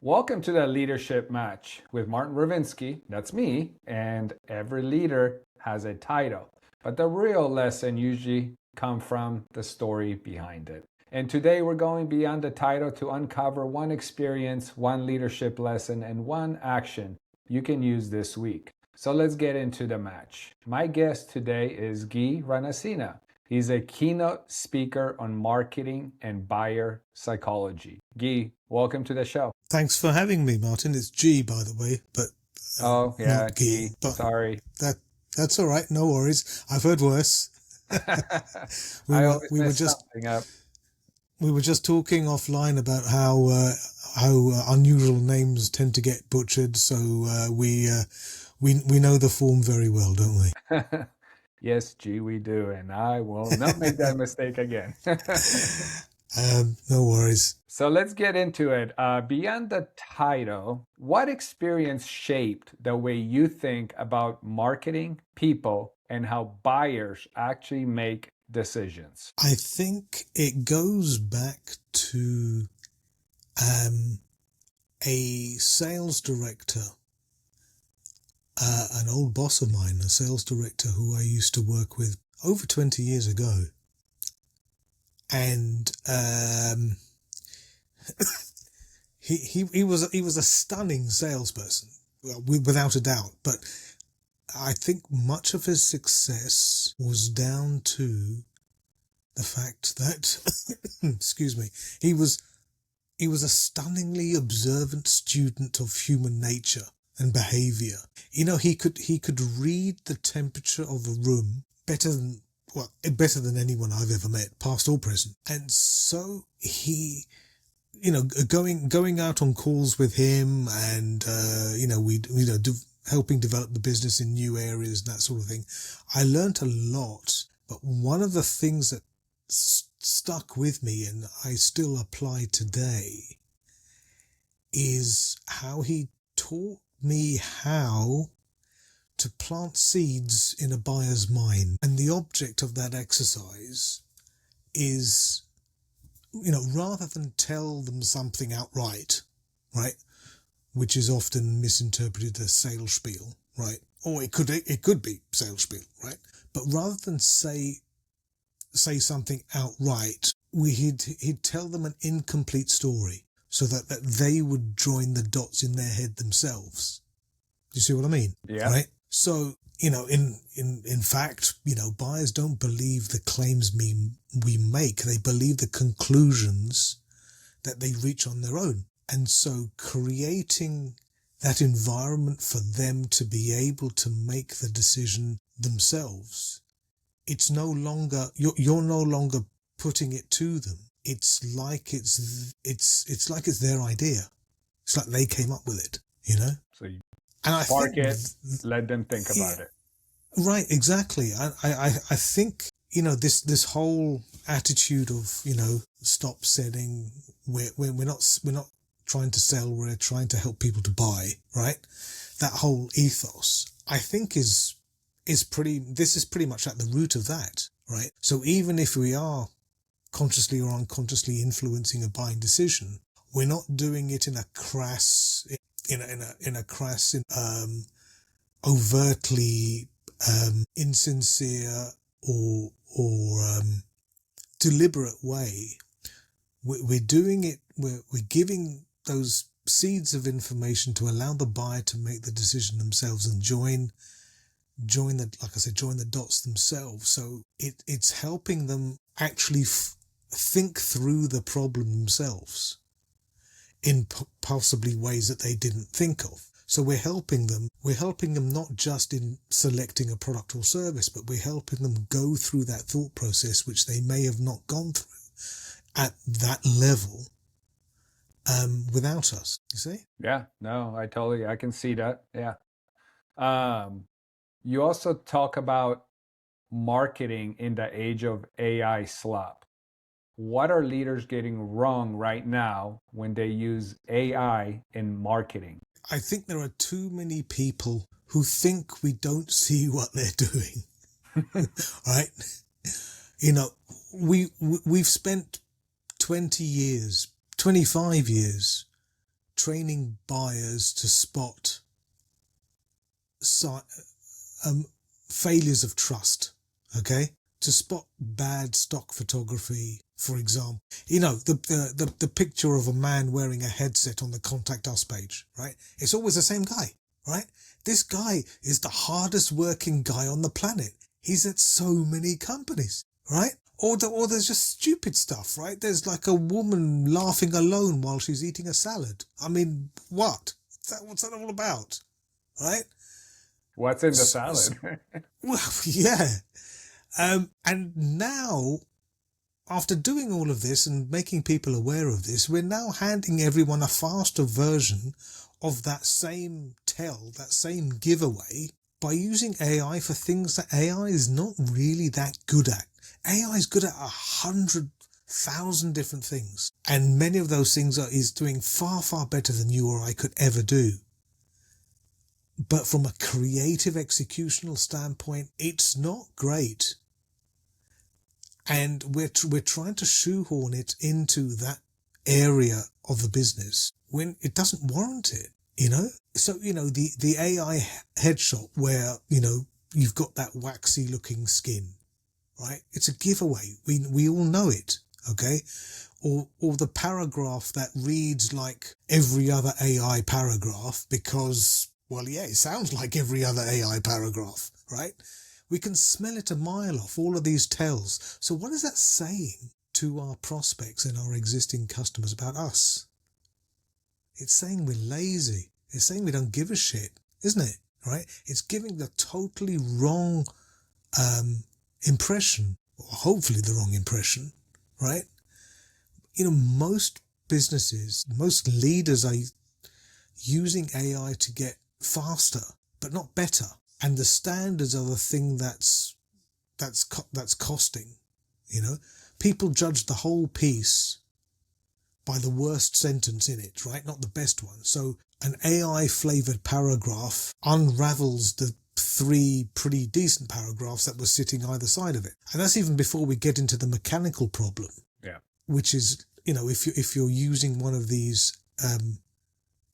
Welcome to the Leadership Match with Martin Rowinski, that's me, and every leader has a title. But the real lesson usually comes from the story behind it. And today we're going beyond the title to uncover one experience, one leadership lesson, and one action you can use this week. So let's get into the match. My guest today is Gee Ranasinha. He's a keynote speaker on marketing and buyer psychology. Gee, welcome to the show. Thanks for having me, Martin. It's G, by the way, but Oh, yeah, not G. Gee, But sorry. that's all right. No worries. I've heard worse. We I were always we were mess just something up. we were just talking offline about how unusual names tend to get butchered. So we know the form very well, don't we? Yes, Gee, we do, and I will not make that mistake again. No worries. So let's get into it. Beyond the title, what experience shaped the way you think about marketing, people, and how buyers actually make decisions? I think it goes back to a sales director, an old boss of mine, a sales director who I used to work with over 20 years ago. And he was a stunning salesperson, without a doubt. But I think much of his success was down to the fact that, excuse me, he was a stunningly observant student of human nature and behavior. You know, he could read the temperature of a room better than anyone I've ever met, past or present. And so he, going out on calls with him, and helping develop the business in new areas and that sort of thing, I learned a lot. But one of the things that stuck with me and I still apply today is how he taught me how to plant seeds in a buyer's mind. And the object of that exercise is, rather than tell them something outright, right, which is often misinterpreted as sales spiel, right, or it could be sales spiel, right, but rather than say something outright, he'd tell them an incomplete story so that they would join the dots in their head themselves. Do you see what I mean? Yeah. Right? So, in fact, buyers don't believe the claims we make. They believe the conclusions that they reach on their own. And so creating that environment for them to be able to make the decision themselves, it's no longer, you're no longer putting it to them. It's like it's like it's their idea. It's like they came up with it, So you And I spark think it, let them think about it. right, exactly. I think, this whole attitude of, stop selling, we're not trying to sell, we're trying to help people to buy, right? That whole ethos, I think this is pretty much at the root of that, right? So even if we are consciously or unconsciously influencing a buying decision, we're not doing it in a crass, overtly insincere or deliberate way. We're doing it. We're giving those seeds of information to allow the buyer to make the decision themselves and join the dots themselves. So it's helping them actually think through the problem themselves in possibly ways that they didn't think of. So we're helping them not just in selecting a product or service, but we're helping them go through that thought process, which they may have not gone through at that level without us, you see? Yeah, no, I can see that. Yeah. You also talk about marketing in the age of AI slop. What are leaders getting wrong right now when they use AI in marketing? I think there are too many people who think we don't see what they're doing, right? We've spent 20 years, 25 years training buyers to spot failures of trust, okay? To spot bad stock photography, for example. You know, the picture of a man wearing a headset on the contact us page, right? It's always the same guy, right? This guy is the hardest working guy on the planet. He's at so many companies, right? Or there's just stupid stuff, right? There's like a woman laughing alone while she's eating a salad. I mean, what? What's that all about, right? What's in the salad? Well, yeah. And now, after doing all of this and making people aware of this, we're now handing everyone a faster version of that same that same giveaway by using AI for things that AI is not really that good at. AI is good at 100,000 different things. And many of those things is doing far, far better than you or I could ever do. But from a creative executional standpoint, it's not great. And we're trying to shoehorn it into that area of the business when it doesn't warrant it, you know? So, you know, the AI headshot where, you know, you've got that waxy looking skin, right? It's a giveaway. We all know it, okay? Or the paragraph that reads like every other AI paragraph because, well, yeah, it sounds like every other AI paragraph, right? We can smell it a mile off, all of these tells. So what is that saying to our prospects and our existing customers about us? It's saying we're lazy. It's saying we don't give a shit, isn't it? Right? It's giving the totally wrong impression, or hopefully the wrong impression, right? You know, most businesses, most leaders are using AI to get faster, but not better. And the standards are the thing that's costing, you know. People judge the whole piece by the worst sentence in it, right? Not the best one. So an AI flavored paragraph unravels the 3 pretty decent paragraphs that were sitting either side of it. And that's even before we get into the mechanical problem. Yeah. Which is, you know, if you're using one of these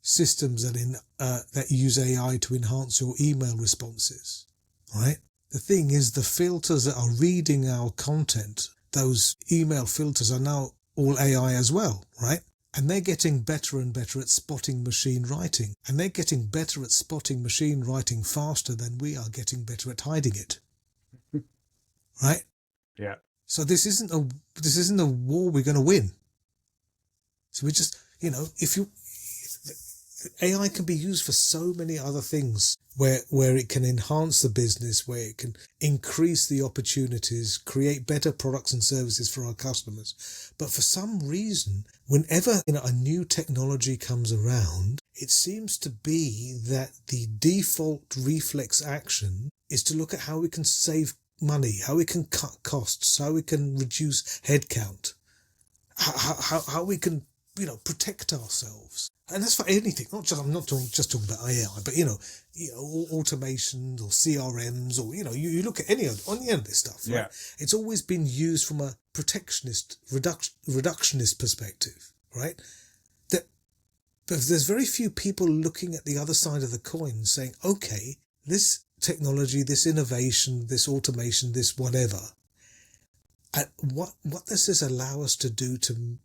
systems that use AI to enhance your email responses, right? The thing is, the filters that are reading our content, those email filters are now all AI as well, right? And they're getting better and better at spotting machine writing. And they're getting better at spotting machine writing faster than we are getting better at hiding it. Right? Yeah. So this isn't a war we're going to win. So we just, you know, AI can be used for so many other things where it can enhance the business, where it can increase the opportunities, create better products and services for our customers. But for some reason, whenever, you know, a new technology comes around, it seems to be that the default reflex action is to look at how we can save money, how we can cut costs, how we can reduce headcount, how we can, you know, protect ourselves. And that's for anything, I'm not just talking about AI, but, you know, automations or CRMs or, you know, you look at any of this stuff, right? Yeah. It's always been used from a protectionist, reductionist perspective, right? But there's very few people looking at the other side of the coin and saying, okay, this technology, this innovation, this automation, this whatever, what does this allow us to do to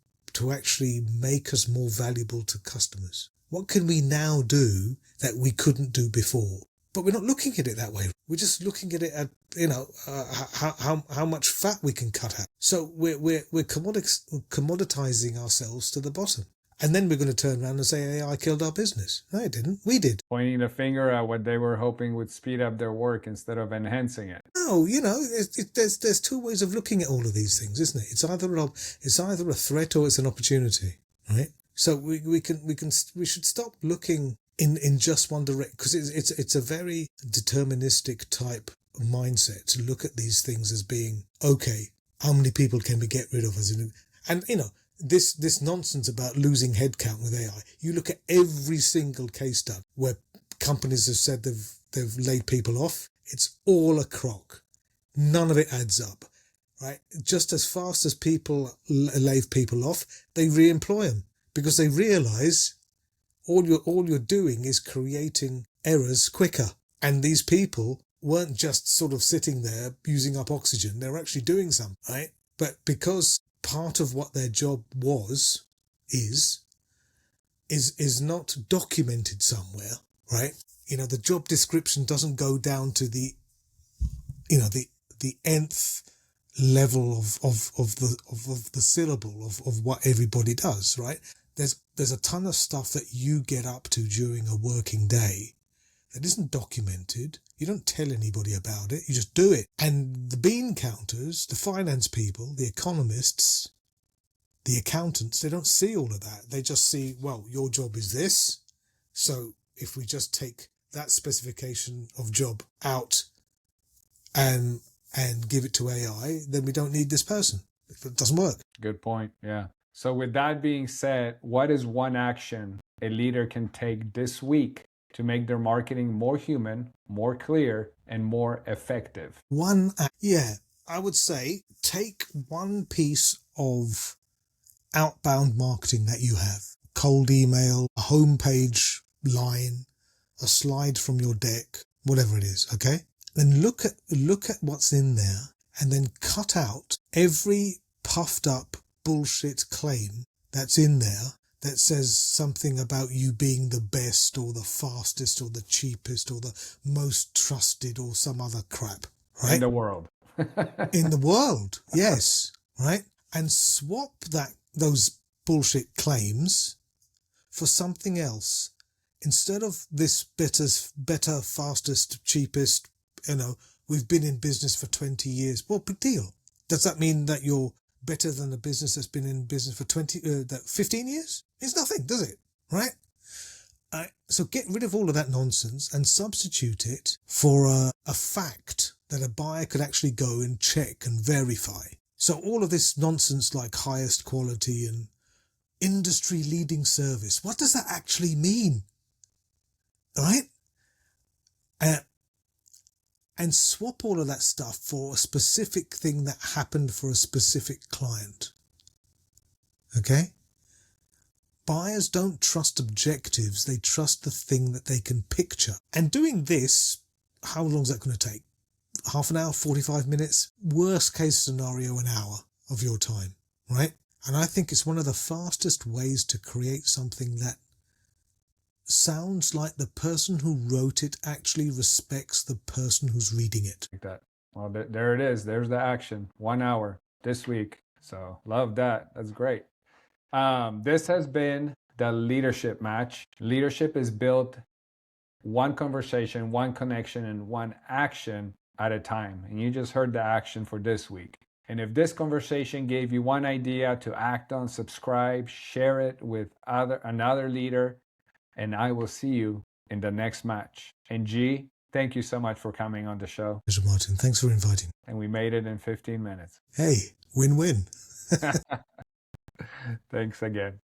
actually make us more valuable to customers? What can we now do that we couldn't do before? But we're not looking at it that way. We're just looking at it at, you know, how much fat we can cut out. So we're commoditizing ourselves to the bottom. And then we're going to turn around and say AI killed our business. No, it didn't. We did. Pointing the finger at what they were hoping would speed up their work instead of enhancing it. No, you know, there's 2 ways of looking at all of these things, isn't it? It's either a threat or it's an opportunity, right? So we should stop looking in just one direction, because it's a very deterministic type mindset to look at these things as being, okay, how many people can we get rid of us? And you know, this nonsense about losing headcount with AI. You look at every single case study where companies have said they've laid people off. It's all a crock. None of it adds up, right? Just as fast as people lay people off, they re-employ them because they realise all you're doing is creating errors quicker. And these people weren't just sort of sitting there using up oxygen. They were actually doing some, right? But because part of what their job is not documented somewhere, right? The job description doesn't go down to the nth level of the syllable of what everybody does, right? There's a ton of stuff that you get up to during a working day that isn't documented. You don't tell anybody about it. You just do it. And the bean counters, the finance people, the economists, the accountants, they don't see all of that. They just see, well, your job is this. So if we just take that specification of job out and give it to AI, then we don't need this person. It doesn't work. Good point. Yeah. So with that being said, what is one action a leader can take this week to make their marketing more human, more clear, and more effective? I would say take one piece of outbound marketing that you have, cold email, a homepage line, a slide from your deck, whatever it is, okay? Then look at what's in there and then cut out every puffed up bullshit claim that's in there that says something about you being the best or the fastest or the cheapest or the most trusted or some other crap, right? In the world. In the world, yes, right? And swap those bullshit claims for something else. Instead of this better, fastest, cheapest, we've been in business for 20 years. Well, big deal. Does that mean that you're better than a business that's been in business for 15 years? It's nothing, does it? Right? So get rid of all of that nonsense and substitute it for a fact that a buyer could actually go and check and verify. So all of this nonsense like highest quality and industry leading service, what does that actually mean? Right? And swap all of that stuff for a specific thing that happened for a specific client. Okay? Buyers don't trust objectives, they trust the thing that they can picture. And doing this, how long is that going to take? Half an hour, 45 minutes? Worst case scenario, an hour of your time, right? And I think it's one of the fastest ways to create something that sounds like the person who wrote it actually respects the person who's reading it. Like that. Well, there it is. There's the action. 1 hour this week. So love that. That's great. This has been the leadership match. Leadership is built one conversation, one connection, and one action at a time. And you just heard the action for this week. And if this conversation gave you one idea to act on, subscribe, share it with another leader, and I will see you in the next match. And G, thank you so much for coming on the show. Pleasure, Martin. Thanks for inviting. And we made it in 15 minutes. Hey, win-win. Thanks again.